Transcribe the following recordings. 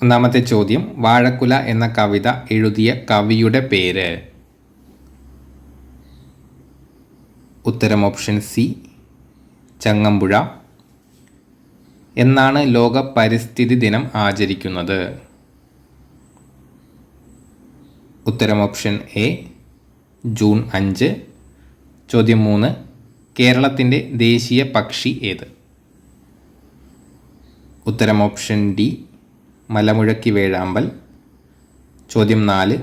ഒന്നാമത്തെ ചോദ്യം, വാഴക്കുല എന്ന കവിത എഴുതിയ കവിയുടെ പേര്? ഉത്തരം ഓപ്ഷൻ സി, ചങ്ങമ്പുഴ. എന്നാണ് ലോക പരിസ്ഥിതി ദിനം ആചരിക്കുന്നത്? ഉത്തരം ഓപ്ഷൻ എ, ജൂൺ 5. ചോദ്യം 3, കേരളത്തിൻ്റെ ദേശീയ പക്ഷി ഏത്? ഉത്തരം ഓപ്ഷൻ ഡി, മലമുഴക്കി വേഴാമ്പൽ. ചോദ്യം 4,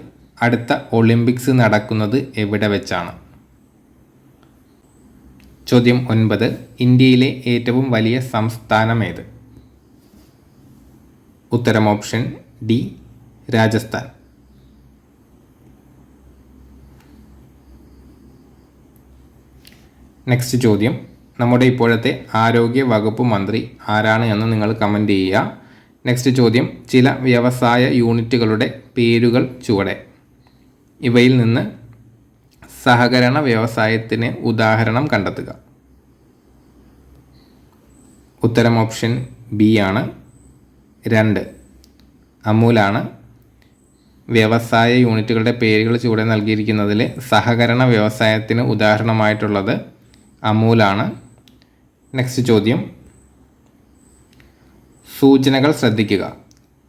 അടുത്ത ഒളിമ്പിക്സ് നടക്കുന്നത് എവിടെ വെച്ചാണ്? ചോദ്യം 9, ഇന്ത്യയിലെ ഏറ്റവും വലിയ സംസ്ഥാനം ഏത്? ഉത്തരം ഓപ്ഷൻ ഡി, രാജസ്ഥാൻ. നെക്സ്റ്റ് ചോദ്യം, നമ്മുടെ ഇപ്പോഴത്തെ ആരോഗ്യ വകുപ്പ് മന്ത്രി ആരാണ് എന്ന് നിങ്ങൾ കമൻറ്റ് ചെയ്യുക. നെക്സ്റ്റ് ചോദ്യം, ചില വ്യവസായ യൂണിറ്റുകളുടെ പേരുകൾ ചുവടെ. ഇവയിൽ നിന്ന് സഹകരണ വ്യവസായത്തിന് ഉദാഹരണം കണ്ടെത്തുക. ഉത്തരം ഓപ്ഷൻ ബി ആണ്, 2, അമൂലാണ്. വ്യവസായ യൂണിറ്റുകളുടെ പേരുകൾ ചുവടെ നൽകിയിരിക്കുന്നതിൽ സഹകരണ വ്യവസായത്തിന് ഉദാഹരണമായിട്ടുള്ളത് അമൂലാണ്. നെക്സ്റ്റ് ചോദ്യം, സൂചനകൾ ശ്രദ്ധിക്കുക.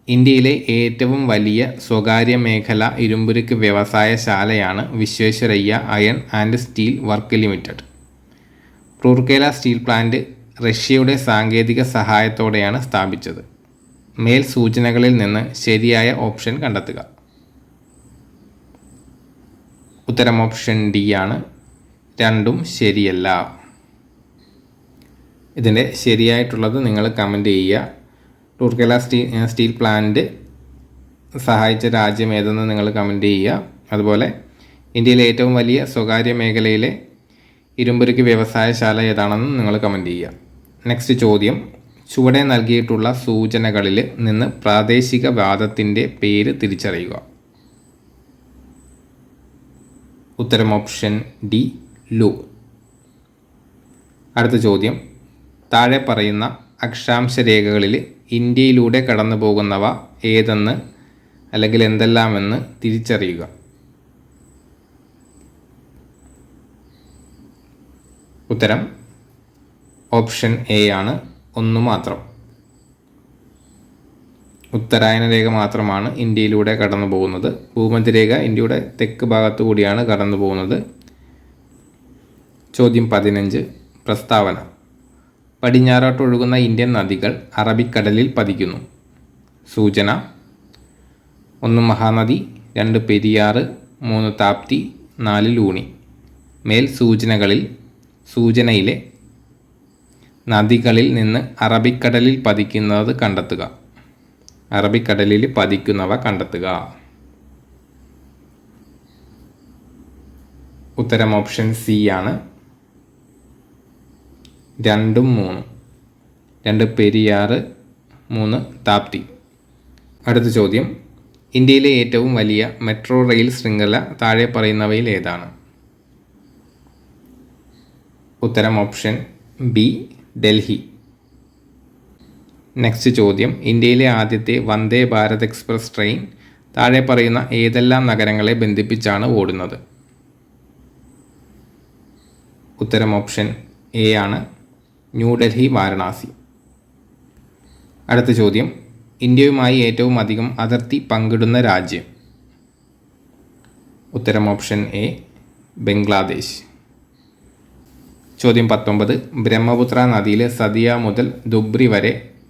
ഇന്ത്യയിലെ ഏറ്റവും വലിയ സ്വകാര്യ മേഖല ഇരുമ്പുരുക്ക് വ്യവസായശാലയാണ് Visvesvaraya iron and steel work limited. Rourkela steel plant റഷ്യയുടെ സാങ്കേതിക സഹായത്തോടെയാണ് സ്ഥാപിച്ചത്. മേൽ സൂചനകളിൽ നിന്ന് ശരിയായ ഓപ്ഷൻ കണ്ടെത്തുക. ഉത്തരം ഓപ്ഷൻ ഡി ആണ്, 2ഉം ശരിയല്ല. ഇതിൻ്റെ ശരിയായിട്ടുള്ളത് നിങ്ങൾ കമൻറ്റ് ചെയ്യുക. റൂർക്കേല സ്റ്റീൽ പ്ലാന്റ് സഹായിച്ച രാജ്യം ഏതെന്ന് നിങ്ങൾ കമൻറ്റ് ചെയ്യുക. അതുപോലെ ഇന്ത്യയിലെ ഏറ്റവും വലിയ സ്വകാര്യ മേഖലയിലെ ഇരുമ്പുരുക്ക് വ്യവസായശാല ഏതാണെന്ന് നിങ്ങൾ കമൻറ്റ് ചെയ്യുക. നെക്സ്റ്റ് ചോദ്യം, ചുവടെ നൽകിയിട്ടുള്ള സൂചനകളിൽ നിന്ന് പ്രാദേശിക വാദത്തിൻ്റെ പേര് തിരിച്ചറിയുക. ഉത്തരം ഓപ്ഷൻ ഡി, ലു. അടുത്ത ചോദ്യം, താഴെ പറയുന്ന അക്ഷാംശ രേഖകളിൽ ഇന്ത്യയിലൂടെ കടന്നു പോകുന്നവ ഏതെന്ന് അല്ലെങ്കിൽ എന്തെല്ലാമെന്ന് തിരിച്ചറിയുക. ഉത്തരം ഓപ്ഷൻ എ ആണ്, 1 മാത്രം. ഉത്തരായന രേഖ മാത്രമാണ് ഇന്ത്യയിലൂടെ കടന്നു പോകുന്നത്. ഭൂമധ്യരേഖ ഇന്ത്യയുടെ തെക്ക് ഭാഗത്തു കൂടിയാണ് കടന്നു പോകുന്നത്. ചോദ്യം 15, പ്രസ്താവന. പടിഞ്ഞാറോട്ടൊഴുകുന്ന ഇന്ത്യൻ നദികൾ അറബിക്കടലിൽ പതിക്കുന്നു. സൂചന: 1 മഹാനദി, 2 പെരിയാർ, 3 താപ്തി, 4 ലൂണി. മേൽ സൂചനയിലെ നദികളിൽ നിന്ന് അറബിക്കടലിൽ പതിക്കുന്നത് കണ്ടെത്തുക. അറബിക്കടലിൽ പതിക്കുന്നവ കണ്ടെത്തുക. ഉത്തരം ഓപ്ഷൻ സി ആണ്, 2ഉം 3. 2 പെരിയാർ, 3 താപ്തി. അടുത്ത ചോദ്യം, ഇന്ത്യയിലെ ഏറ്റവും വലിയ മെട്രോ റെയിൽ ശൃംഖല താഴെ പറയുന്നവയിൽ ഏതാണ്? ഉത്തരം ഓപ്ഷൻ ബി, ഡൽഹി. നെക്സ്റ്റ് ചോദ്യം, ഇന്ത്യയിലെ ആദ്യത്തെ വന്ദേ ഭാരത് എക്സ്പ്രസ് ട്രെയിൻ താഴെ പറയുന്ന ഏതെല്ലാം നഗരങ്ങളെ ബന്ധിപ്പിച്ചാണ് ഓടുന്നത്? ഉത്തരം ഓപ്ഷൻ എ ആണ്, ന്യൂഡൽഹി, വാരണാസി. അടുത്ത ചോദ്യം, ഇന്ത്യയുമായി ഏറ്റവും അധികം അതിർത്തി പങ്കിടുന്ന രാജ്യം? ഉത്തരം ഓപ്ഷൻ എ, ബംഗ്ലാദേശ്. ചോദ്യം 19, ബ്രഹ്മപുത്ര നദിയിലെ സതിയ മുതൽ ധുബ്രി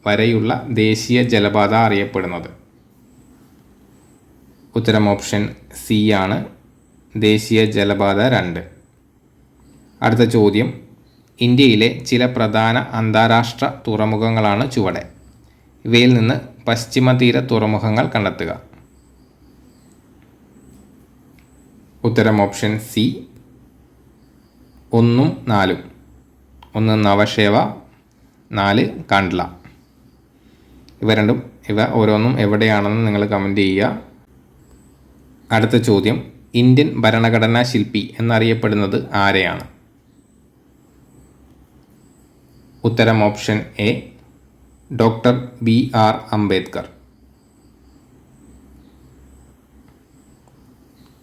വരെയുള്ള ദേശീയ ജലപാത അറിയപ്പെടുന്നത്? ഉത്തരം ഓപ്ഷൻ സി ആണ്, ദേശീയ ജലപാത 2. അടുത്ത ചോദ്യം, ഇന്ത്യയിലെ ചില പ്രധാന അന്താരാഷ്ട്ര തുറമുഖങ്ങളാണ് ചുവടെ. ഇവയിൽ നിന്ന് പശ്ചിമതീര തുറമുഖങ്ങൾ കണ്ടെത്തുക. ഉത്തരം ഓപ്ഷൻ സി, 1ഉം 4ഉം. 1 നവശേവ, 4 കാണ്ട്ല. ഇവ ഓരോന്നും എവിടെയാണെന്ന് നിങ്ങൾ കമൻറ്റ് ചെയ്യുക. അടുത്ത ചോദ്യം, ഇന്ത്യൻ ഭരണഘടനാ ശില്പി എന്നറിയപ്പെടുന്നത് ആരെയാണ്? ഉത്തരം option A, doctor BR Ambedkar.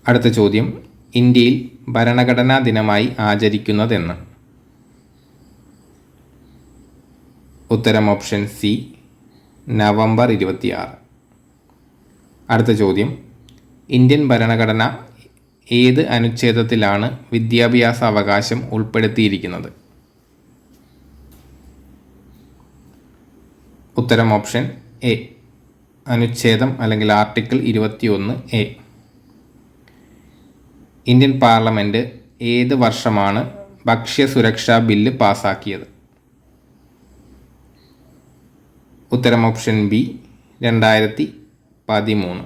അടുത്ത ചോദ്യം, ഇന്ത്യയിൽ ഭരണഘടനാ ദിനമായി ആചരിക്കുന്നതെന്ന്? ഉത്തരം ഓപ്ഷൻ സി, നവംബർ 26. അടുത്ത ചോദ്യം, ഇന്ത്യൻ ഭരണഘടന ഏത് അനുച്ഛേദത്തിലാണ് വിദ്യാഭ്യാസ അവകാശം ഉൾപ്പെടുത്തിയിരിക്കുന്നത്? ഉത്തരം ഓപ്ഷൻ എ, അനുച്ഛേദം അല്ലെങ്കിൽ ആർട്ടിക്കിൾ 21A. ഇന്ത്യൻ പാർലമെൻറ്റ് ഏത് വർഷമാണ് ഭക്ഷ്യസുരക്ഷാ ബില്ല് പാസാക്കിയത്? ഉത്തരം ഓപ്ഷൻ ബി, 2013.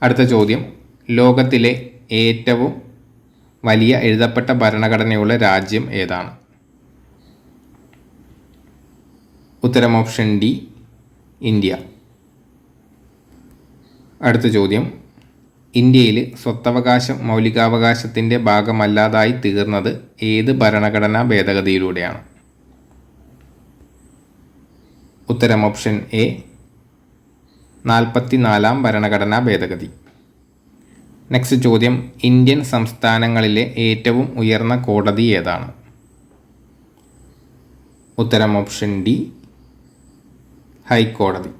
അടുത്ത ചോദ്യം, ലോകത്തിലെ ഏറ്റവും വലിയ എഴുതപ്പെട്ട ഭരണഘടനയുള്ള രാജ്യം ഏതാണ്? ഉത്തരം ഓപ്ഷൻ ഡി, ഇന്ത്യ. അടുത്ത ചോദ്യം, ഇന്ത്യയിൽ സ്വത്തവകാശം മൗലികാവകാശത്തിൻ്റെ ഭാഗമല്ലാതായി തീർന്നത് ഏത് ഭരണഘടനാ ഭേദഗതിയിലൂടെയാണ്? ഉത്തരം ഓപ്ഷൻ എ, 44-ാം ഭരണഘടനാ ഭേദഗതി. നെക്സ്റ്റ് ചോദ്യം, ഇന്ത്യൻ സംസ്ഥാനങ്ങളിലെ ഏറ്റവും ഉയർന്ന കോടതി ഏതാണ്? ഉത്തരം ഓപ്ഷൻ ഡി, ഹൈക്കോടതി.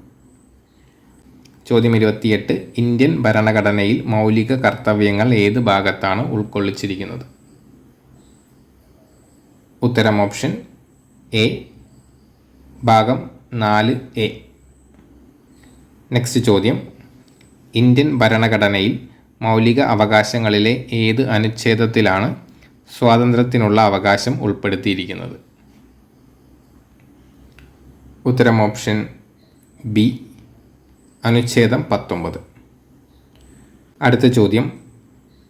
ചോദ്യം 28, ഇന്ത്യൻ ഭരണഘടനയിൽ മൗലിക കർത്തവ്യങ്ങൾ ഏത് ഭാഗത്താണ് ഉൾക്കൊള്ളിച്ചിരിക്കുന്നത്? ഉത്തരം ഓപ്ഷൻ എ, ഭാഗം 4A. നെക്സ്റ്റ് ചോദ്യം, ഇന്ത്യൻ ഭരണഘടനയിൽ മൗലിക അവകാശങ്ങളിലെ ഏത് അനുച്ഛേദത്തിലാണ് സ്വാതന്ത്ര്യത്തിനുള്ള അവകാശം ഉൾപ്പെടുത്തിയിരിക്കുന്നത്? ഉത്തരം ഓപ്ഷൻ ബി, അനുച്ഛേദം 19. അടുത്ത ചോദ്യം,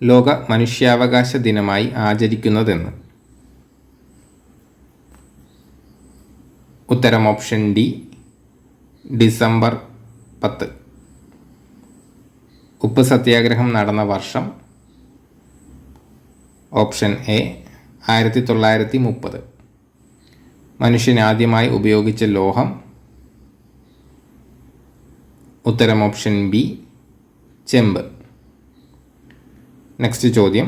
ലോക മനുഷ്യാവകാശ ദിനമായി ആചരിക്കുന്നതെന്ന്? ഉത്തരം ഓപ്ഷൻ ഡി, ഡിസംബർ 10. ഉപ്പ് സത്യാഗ്രഹം നടന്ന വർഷം? Option A, 1930. മനുഷ്യൻ ആദ്യമായി ഉപയോഗിച്ച ലോഹം? ഉത്തരം ഓപ്ഷൻ ബി, ചെമ്പ്. നെക്സ്റ്റ് ചോദ്യം,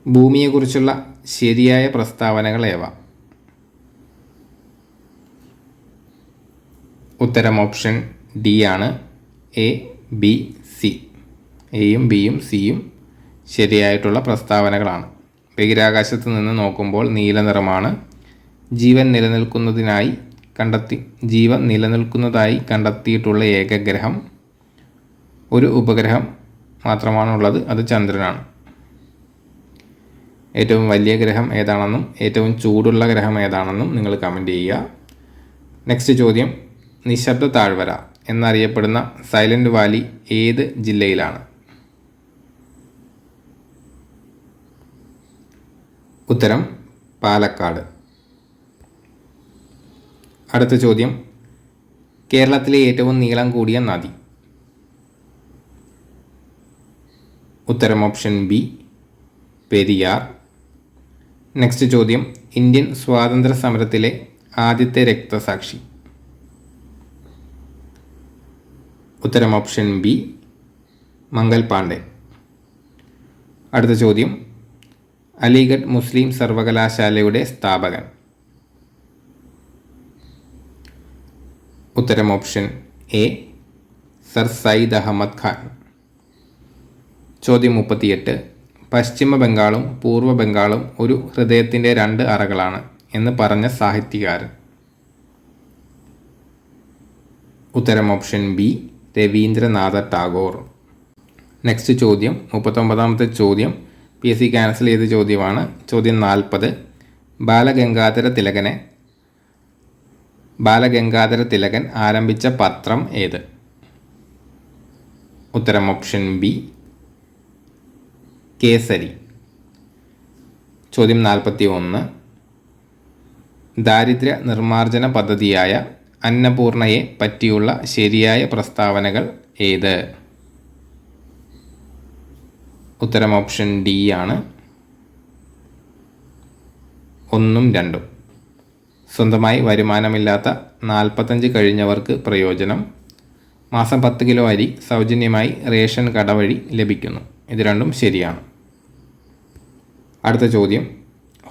ഭൂമിയെക്കുറിച്ചുള്ള ശരിയായ പ്രസ്താവനകൾ ഏവ? ഉത്തരം ഓപ്ഷൻ ഡി ആണ്, എ, ബി, സി. എയും ബിയും സിയും ശരിയായിട്ടുള്ള പ്രസ്താവനകളാണ്. ബഹിരാകാശത്ത് നിന്ന് നോക്കുമ്പോൾ നീല നിറമാണ്. ജീവൻ നിലനിൽക്കുന്നതായി കണ്ടെത്തിയിട്ടുള്ള ഏക ഗ്രഹം, ഒരു ഉപഗ്രഹം മാത്രമാണുള്ളത്, അത് ചന്ദ്രനാണ്. ഏറ്റവും വലിയ ഗ്രഹം ഏതാണെന്നും ഏറ്റവും ചൂടുള്ള ഗ്രഹം ഏതാണെന്നും നിങ്ങൾ കമൻറ്റ് ചെയ്യുക. നെക്സ്റ്റ് ചോദ്യം, നിശബ്ദ താഴ്വര എന്നറിയപ്പെടുന്ന സൈലന്റ് വാലി ഏത് ജില്ലയിലാണ്? ഉത്തരം പാലക്കാട്. അടുത്ത ചോദ്യം, കേരളത്തിലെ ഏറ്റവും നീളം കൂടിയ നദി? ഉത്തരം ഓപ്ഷൻ ബി, പെരിയാർ. നെക്സ്റ്റ് ചോദ്യം, ഇന്ത്യൻ സ്വാതന്ത്ര്യ സമരത്തിലെ ആദ്യത്തെ രക്തസാക്ഷി? ഉത്തരം ഓപ്ഷൻ ബി, മംഗൽ പാണ്ഡെ. അടുത്ത ചോദ്യം, അലിഗഡ് മുസ്ലിം സർവകലാശാലയുടെ സ്ഥാപകൻ? ഉത്തരം option A, Sir Syed Ahmad Khan. ചോദ്യം 38, പശ്ചിമ ബംഗാളും പൂർവ്വ ബംഗാളും ഒരു ഹൃദയത്തിൻ്റെ 2 അറകളാണ് എന്ന് പറഞ്ഞ സാഹിത്യകാരൻ? ഉത്തരം option B, Rabindranath Tagore. Next ചോദ്യം 39ാമത്തെ ചോദ്യം PSC ക്യാൻസൽ ചെയ്ത ചോദ്യമാണ്. ചോദ്യം 40, ബാലഗംഗാധര തിലകൻ ആരംഭിച്ച പത്രം ഏത്? ഉത്തരം ഓപ്ഷൻ ബി, കേസരി. ചോദ്യം 41, ദാരിദ്ര്യ നിർമ്മാർജ്ജന പദ്ധതിയായ അന്നപൂർണയെ പറ്റിയുള്ള ശരിയായ പ്രസ്താവനകൾ ഏത്? ഉത്തരം ഓപ്ഷൻ ഡി ആണ്, 1ഉം 2ഉം. സ്വന്തമായി വരുമാനമില്ലാത്ത 45 കഴിഞ്ഞവർക്ക് പ്രയോജനം, മാസം 10 കിലോ അരി സൗജന്യമായി റേഷൻ കട വഴി ലഭിക്കുന്നു. ഇത് രണ്ടും ശരിയാണ്. അടുത്ത ചോദ്യം,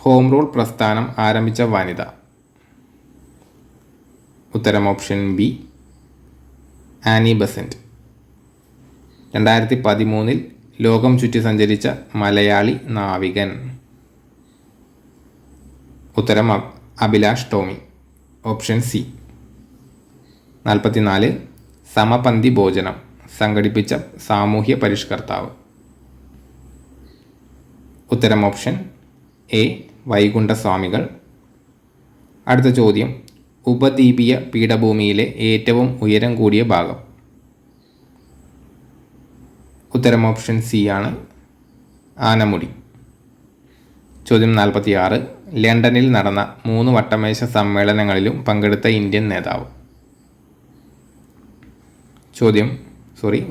ഹോം റൂൾ പ്രസ്ഥാനം ആരംഭിച്ച വനിത. ഉത്തരം ഓപ്ഷൻ ബി ആനി ബസന്റ്. 2013 ലോകം ചുറ്റി സഞ്ചരിച്ച മലയാളി നാവികൻ. ഉത്തരം അഭിലാഷ് ടോമി. Option C. 44 സമപന്തി ഭോജനം സംഘടിപ്പിച്ച സാമൂഹ്യ പരിഷ്കർത്താവ്. ഉത്തരം ഓപ്ഷൻ എ വൈകുണ്ഠസ്വാമികൾ. അടുത്ത ചോദ്യം, ഉപദ്വീപീയ പീഠഭൂമിയിലെ ഏറ്റവും ഉയരം കൂടിയ ഭാഗം. ഉത്തരം ഓപ്ഷൻ സി ആണ് ആനമുടി. ചോദ്യം 46 ലണ്ടനിൽ നടന്ന 3 വട്ടമേശ സമ്മേളനങ്ങളിലും പങ്കെടുത്ത ഇന്ത്യൻ നേതാവ്.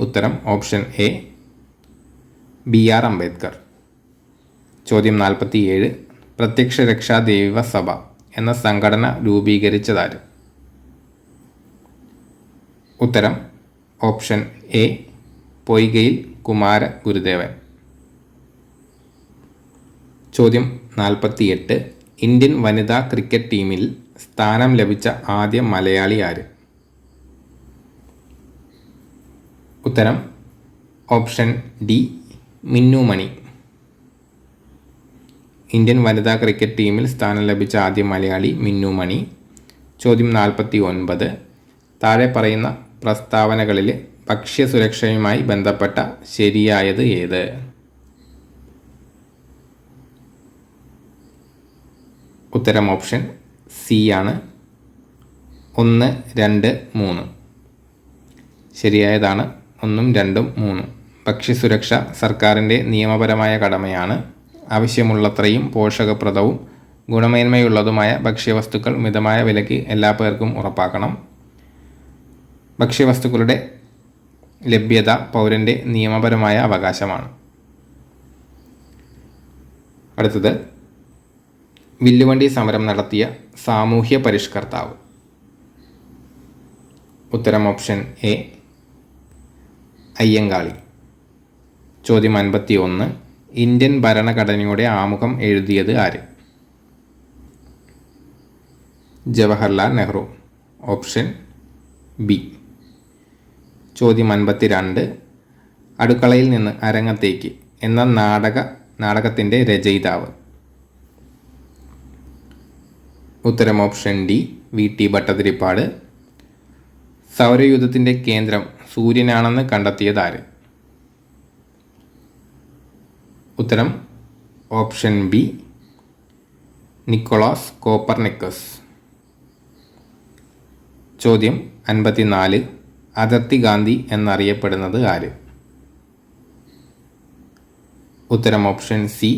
ഉത്തരം ഓപ്ഷൻ എ BR അംബേദ്കർ. ചോദ്യം 47 പ്രത്യക്ഷ രക്ഷാ ദൈവസഭ എന്ന സംഘടന രൂപീകരിച്ചതാര്. ഉത്തരം ഓപ്ഷൻ എ പൊയ്കയിൽ കുമാര ഗുരുദേവൻ. ചോദ്യം 48 ഇന്ത്യൻ വനിതാ ക്രിക്കറ്റ് ടീമിൽ സ്ഥാനം ലഭിച്ച ആദ്യ മലയാളി ആര്. ഉത്തരം ഓപ്ഷൻ ഡി മിന്നു മണി. ഇന്ത്യൻ വനിതാ ക്രിക്കറ്റ് ടീമിൽ സ്ഥാനം ലഭിച്ച ആദ്യ മലയാളി മിന്നു മണി. ചോദ്യം 49 താഴെ പറയുന്ന പ്രസ്താവനകളിൽ ഭക്ഷ്യസുരക്ഷയുമായി ബന്ധപ്പെട്ട ശരിയായത് ഏത്. ഉത്തരം ഓപ്ഷൻ സി ആണ് 1, 2, 3. ശരിയായതാണ് 1, 2, 3. ഭക്ഷ്യസുരക്ഷ സർക്കാരിൻ്റെ നിയമപരമായ കടമയാണ്. ആവശ്യമുള്ളത്രയും പോഷകപ്രദവും ഗുണമേന്മയുള്ളതുമായ ഭക്ഷ്യവസ്തുക്കൾ മിതമായ വിലയ്ക്ക് എല്ലാ പേർക്കും ഉറപ്പാക്കണം. ഭക്ഷ്യവസ്തുക്കളുടെ ലഭ്യത പൗരൻ്റെ നിയമപരമായ അവകാശമാണ്. അടുത്തത്, വില്ലുവണ്ടി സമരം നടത്തിയ സാമൂഹ്യ പരിഷ്കർത്താവ്. ഉത്തരം ഓപ്ഷൻ എ അയ്യങ്കാളി. ചോദ്യം 51 ഇന്ത്യൻ ഭരണഘടനയുടെ ആമുഖം എഴുതിയത് ആര്. ജവഹർലാൽ നെഹ്റു. Option B. ചോദ്യം 52 അടുക്കളയിൽ നിന്ന് അരങ്ങത്തേക്ക് എന്ന നാടകത്തിൻ്റെ രചയിതാവ്. ഉത്തരം ഓപ്ഷൻ ഡി VT ഭട്ടതിരിപ്പാട്. സൗരയൂഥത്തിൻ്റെ കേന്ദ്രം സൂര്യനാണെന്ന് കണ്ടെത്തിയതാര്. ഉത്തരം ഓപ്ഷൻ ബി നിക്കോളാസ് കോപ്പർനിക്കസ്. ചോദ്യം 54 അതിർത്തി ഗാന്ധി എന്നറിയപ്പെടുന്നത് ആര്. ഉത്തരം ഓപ്ഷൻ സി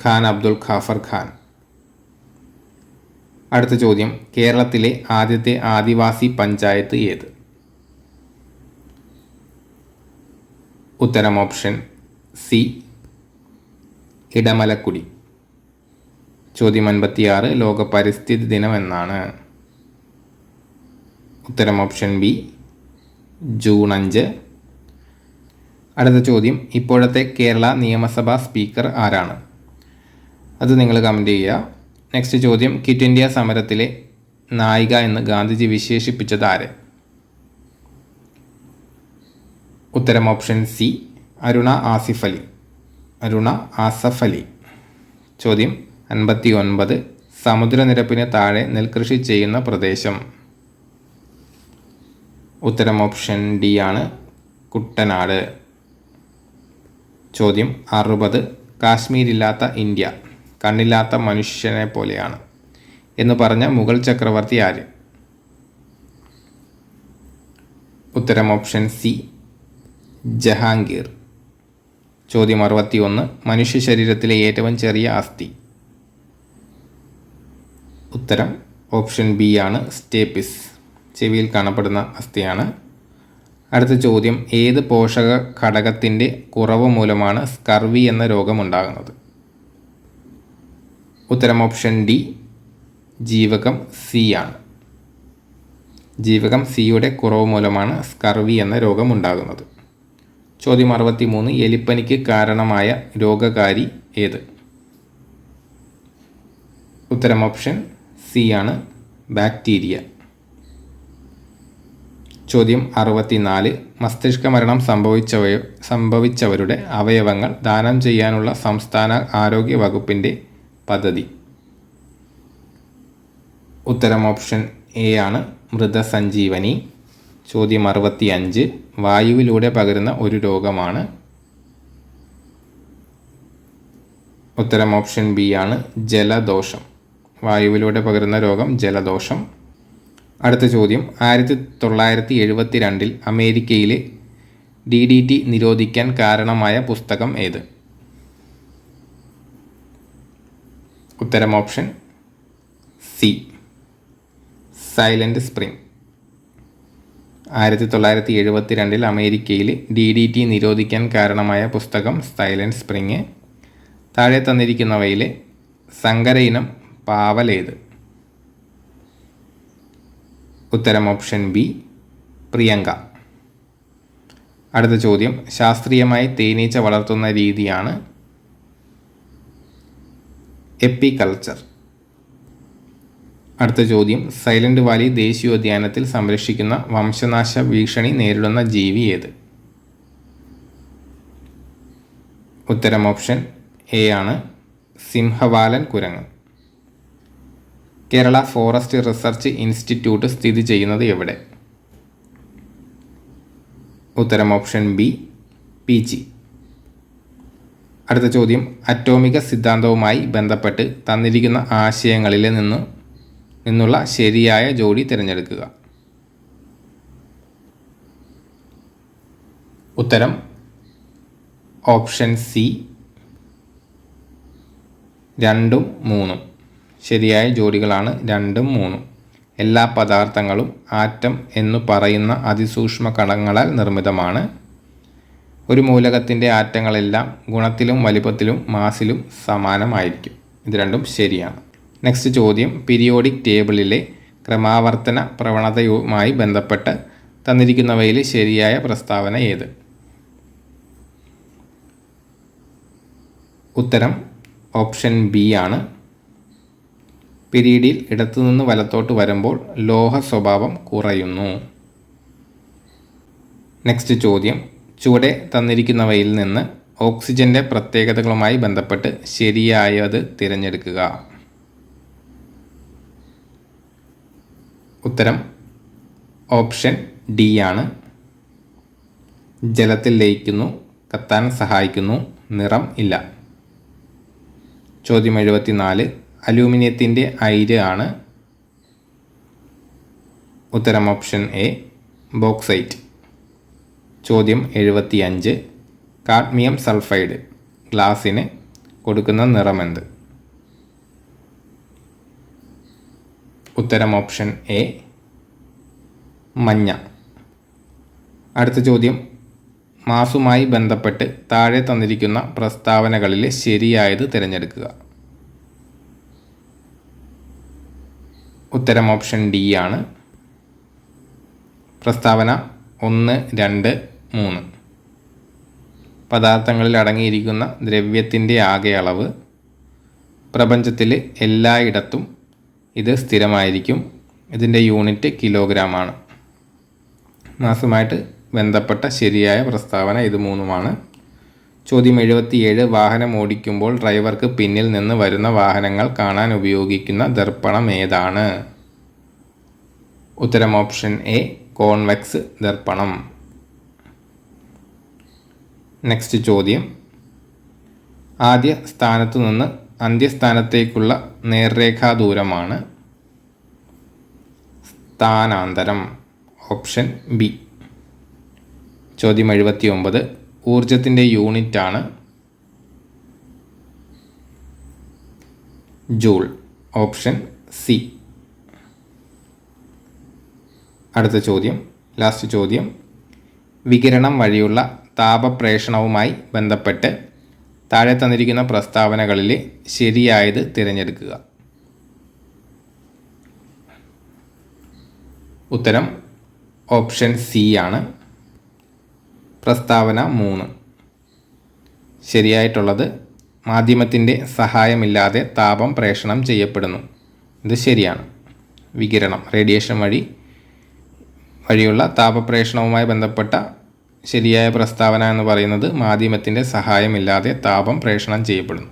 ഖാൻ അബ്ദുൽ ഖാഫർ ഖാൻ. അടുത്ത ചോദ്യം, കേരളത്തിലെ ആദ്യത്തെ ആദിവാസി പഞ്ചായത്ത് ഏത്. ഉത്തരം ഓപ്ഷൻ സി ഇടമലക്കുടി. ചോദ്യം 56 ലോക പരിസ്ഥിതി ദിനം എന്നാണ്. ഉത്തരം ഓപ്ഷൻ ബി ജൂൺ 5. അടുത്ത ചോദ്യം, ഇപ്പോഴത്തെ കേരള നിയമസഭാ സ്പീക്കർ ആരാണ്. അത് നിങ്ങൾ കമൻറ്റ് ചെയ്യുക. നെക്സ്റ്റ് ചോദ്യം, ക്വിറ്റ് ഇന്ത്യ സമരത്തിലെ നായിക എന്ന് ഗാന്ധിജി വിശേഷിപ്പിച്ചത് ആര്. ഉത്തരം ഓപ്ഷൻ സി അരുണ ആസഫ് അലി. ചോദ്യം 59 സമുദ്രനിരപ്പിന് താഴെ നെൽകൃഷി ചെയ്യുന്ന പ്രദേശം. ഉത്തരം ഓപ്ഷൻ ഡി ആണ് കുട്ടനാട്. ചോദ്യം 60 കാശ്മീരില്ലാത്ത ഇന്ത്യ കണ്ണില്ലാത്ത മനുഷ്യനെ പോലെയാണ് എന്ന് പറഞ്ഞ മുഗൾ ചക്രവർത്തി ആര്. ഉത്തരം ഓപ്ഷൻ സി ജഹാംഗീർ. ചോദ്യം 61 മനുഷ്യ ശരീരത്തിലെ ഏറ്റവും ചെറിയ അസ്ഥി. ഉത്തരം ഓപ്ഷൻ ബി ആണ് സ്റ്റേപ്പിസ്. ചെവിയിൽ കാണപ്പെടുന്ന അസ്ഥിയാണ്. അടുത്ത ചോദ്യം, ഏത് പോഷക ഘടകത്തിൻ്റെ കുറവ് മൂലമാണ് സ്കർവി എന്ന രോഗമുണ്ടാകുന്നത്. ഉത്തരം ഓപ്ഷൻ ഡി ജീവകം സി ആണ്. ജീവകം സിയുടെ കുറവ് മൂലമാണ് സ്കർവി എന്ന രോഗം ഉണ്ടാകുന്നത്. ചോദ്യം 63. എലിപ്പനിക്ക് കാരണമായ രോഗകാരി ഏത്? ഉത്തരം ഓപ്ഷൻ സി ആണ്, ബാക്ടീരിയ. ചോദ്യം 64. മസ്തിഷ്ക മരണം സംഭവിച്ചവരുടെ അവയവങ്ങൾ ദാനം ചെയ്യാനുള്ള സംസ്ഥാന ആരോഗ്യ വകുപ്പിൻ്റെ പദ്ധതി. ഉത്തരം ഓപ്ഷൻ എ ആണ്, മൃതസഞ്ജീവനി. ചോദ്യം 65. വായുവിലൂടെ പകരുന്ന ഒരു രോഗമാണ്. ഉത്തരം ഓപ്ഷൻ ബി ആണ്, ജലദോഷം. വായുവിലൂടെ പകരുന്ന രോഗം ജലദോഷം. അടുത്ത ചോദ്യം 1972 അമേരിക്കയിലെ DDT നിരോധിക്കാൻ കാരണമായ പുസ്തകം ഏത്? ഉത്തരം ഓപ്ഷൻ സി, സൈലന്റ് സ്പ്രിംഗ്. 1972 അമേരിക്കയിൽ DDT നിരോധിക്കാൻ കാരണമായ പുസ്തകം സൈലന്റ് സ്പ്രിംഗ്. താഴെ തന്നിരിക്കുന്നവയിലെ സങ്കര ഇനം പാവലേത്? ഉത്തരം ഓപ്ഷൻ ബി, പ്രിയങ്ക. അടുത്ത ചോദ്യം ശാസ്ത്രീയമായി തേനീച്ച വളർത്തുന്ന രീതിയാണ് എപ്പികൾച്ചർ. അടുത്ത ചോദ്യം സൈലന്റ് വാലി ദേശീയോദ്യാനത്തിൽ സംരക്ഷിക്കുന്ന വംശനാശ ഭീഷണി നേരിടുന്ന ജീവി ഏത്? ഉത്തരം ഓപ്ഷൻ എ ആണ്, സിംഹവാലൻ കുരങ്ങ്. കേരള ഫോറസ്റ്റ് റിസർച്ച് ഇൻസ്റ്റിറ്റ്യൂട്ട് സ്ഥിതി ചെയ്യുന്നത് എവിടെ? ഉത്തരം ഓപ്ഷൻ ബി, പീച്ചി. അടുത്ത ചോദ്യം അറ്റോമിക സിദ്ധാന്തവുമായി ബന്ധപ്പെട്ട് തന്നിരിക്കുന്ന ആശയങ്ങളിൽ നിന്നുള്ള ശരിയായ ജോഡി തിരഞ്ഞെടുക്കുക. ഉത്തരം ഓപ്ഷൻ സി, 2ഉം 3ഉം. ശരിയായ ജോഡികളാണ് 2ഉം 3ഉം. എല്ലാ പദാർത്ഥങ്ങളും ആറ്റം എന്നു പറയുന്ന അതിസൂക്ഷ്മ കണങ്ങളാൽ നിർമ്മിതമാണ്. ഒരു മൂലകത്തിൻ്റെ ആറ്റങ്ങളെല്ലാം ഗുണത്തിലും വലിപ്പത്തിലും മാസിലും സമാനമായിരിക്കും. ഇത് രണ്ടും ശരിയാണ്. നെക്സ്റ്റ് ചോദ്യം പീരിയോഡിക് ടേബിളിലെ ക്രമാവർത്തന പ്രവണതയുമായി ബന്ധപ്പെട്ട് തന്നിരിക്കുന്നവയിൽ ശരിയായ പ്രസ്താവന ഏത്? ഉത്തരം ഓപ്ഷൻ ബി ആണ്. പിരീഡിൽ ഇടത്തുനിന്ന് വലത്തോട്ട് വരുമ്പോൾ ലോഹ സ്വഭാവം കുറയുന്നു. നെക്സ്റ്റ് ചോദ്യം ചുവടെ തന്നിരിക്കുന്നവയിൽ നിന്ന് ഓക്സിജൻ്റെ പ്രത്യേകതകളുമായി ബന്ധപ്പെട്ട് ശരിയായത് തിരഞ്ഞെടുക്കുക. ഉത്തരം ഓപ്ഷൻ ഡി ആണ്. ജലത്തിൽ ലയിക്കുന്നു, കത്താൻ സഹായിക്കുന്നു, നിറം ഇല്ല. ചോദ്യം 74. അലൂമിനിയത്തിൻ്റെ അയിര് ആണ്. ഉത്തരം ഓപ്ഷൻ എ, ബോക്സൈറ്റ്. ചോദ്യം 75. കാഡ്മിയം സൾഫൈഡ് ഗ്ലാസിന് കൊടുക്കുന്ന നിറമെന്ത്? ഉത്തരം ഓപ്ഷൻ എ, മഞ്ഞ. അടുത്ത ചോദ്യം മാസുമായി ബന്ധപ്പെട്ട് താഴെ തന്നിരിക്കുന്ന പ്രസ്താവനകളിൽ ശരിയായത് തിരഞ്ഞെടുക്കുക. ഉത്തരം ഓപ്ഷൻ ഡി ആണ്. പ്രസ്താവന 1, 2, 3. പദാർത്ഥങ്ങളിൽ അടങ്ങിയിരിക്കുന്ന ദ്രവ്യത്തിൻ്റെ ആകെ അളവ് പ്രപഞ്ചത്തിൽ എല്ലായിടത്തും ഇത് സ്ഥിരമായിരിക്കും. ഇതിൻ്റെ യൂണിറ്റ് കിലോഗ്രാമാണ്. മാസുമായിട്ട് ബന്ധപ്പെട്ട ശരിയായ പ്രസ്താവന ഇത് 3ഉമാണ്. ചോദ്യം 77. വാഹനം ഓടിക്കുമ്പോൾ ഡ്രൈവർക്ക് പിന്നിൽ നിന്ന് വരുന്ന വാഹനങ്ങൾ കാണാൻ ഉപയോഗിക്കുന്ന ദർപ്പണം ഏതാണ്? ഉത്തരം ഓപ്ഷൻ എ, കോൺവെക്സ് ദർപ്പണം. നെക്സ്റ്റ് ചോദ്യം ആദ്യ സ്ഥാനത്തു നിന്ന് അന്ത്യസ്ഥാനത്തേക്കുള്ള നേർരേഖാ ദൂരമാണ് സ്ഥാനാന്തരം. Option B. ചോദ്യം 79. ഊർജത്തിൻ്റെ യൂണിറ്റാണ് ജൂൾ. Option C. അടുത്ത ചോദ്യം ലാസ്റ്റ് ചോദ്യം വികിരണം വഴിയുള്ള താപപ്രേഷണവുമായി ബന്ധപ്പെട്ട് താഴെ തന്നിരിക്കുന്ന പ്രസ്താവനകളിൽ ശരിയായത് തിരഞ്ഞെടുക്കുക. ഉത്തരം ഓപ്ഷൻ സി ആണ്. പ്രസ്താവന 3. ശരിയായിട്ടുള്ളത് മാധ്യമത്തിൻ്റെ സഹായമില്ലാതെ താപം പ്രേഷണം ചെയ്യപ്പെടുന്നു. ഇത് ശരിയാണ്. വികിരണം റേഡിയേഷൻ വഴിയുള്ള താപപ്രേഷണവുമായി ബന്ധപ്പെട്ട ശരിയായ പ്രസ്താവന എന്ന് പറയുന്നത് മാധ്യമത്തിൻ്റെ സഹായമില്ലാതെ താപം പ്രേഷണം ചെയ്യപ്പെടുന്നു.